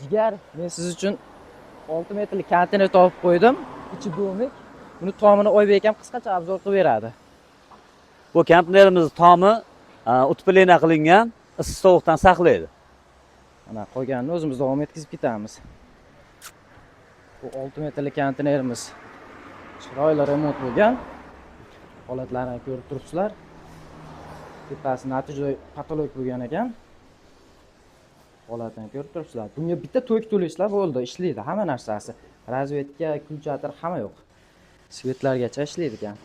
Jigar, men siz uchun 6 metrlik konteyner topib qo'ydim. Ichi domik. Buni tomini Oybek ham qisqacha obzor qilib beradi. Bu konteynerimiz tomi utpleniya qilingan, issiq sovuqdan saqlaydi. Mana qolganini o'zimiz davom etkizib ketamiz. Bu 6 metrlik konteynerimiz chiroyli remont bo'lgan. Holatlarini ko'rib turibsizlar. Tepasi natijada patolog bo'lgan ekan. Holatini ko'rib turibsizlar. Bunga bitta to'k to'laysizlar bo'ldi, ishlaydi hamma narsasi. Razvedka, kulchatir hamma yo'q. Svetlargacha ishlaydi ekan.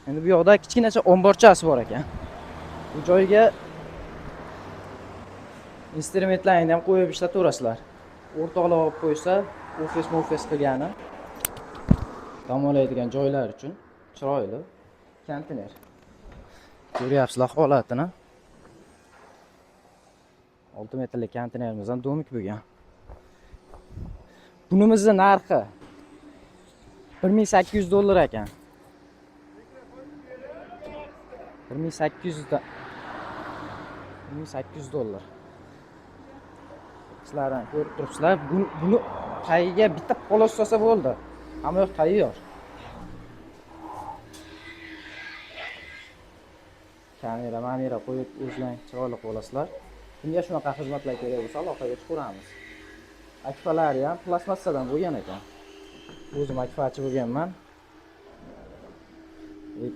Endi bu yoqda kichkinacha omborchasi bor ekan. Bu joyga instrumentlarni ham qo'yib ishlataverasizlar. O'rtoqlar olib qo'ysa, ofis qilgani dam oladigan joylar uchun chiroyli konteyner. Ko'ryapsizlar holatini. 6 metrlik konteynerimizdan domik bo'lgan. Bunimizning narxi $1800 ekan. 1800 $1800. Sizlardan ko'rib turibsizlar. Buni tagiga bitta polos solsa bo'ldi. Hamma yoq tayyor. Kamera qo'yib o'zlaring chiroyli qo'lasizlar. Bunga shunaqa xizmatlar kerak bo'lsa, aloqaga chiqaramiz. Akfalari ham plastmassadan bo'lgan ekan. O'zim akfachi bo'lganman.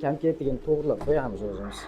Kamketigini to'g'rilab qo'yamiz o'zimiz.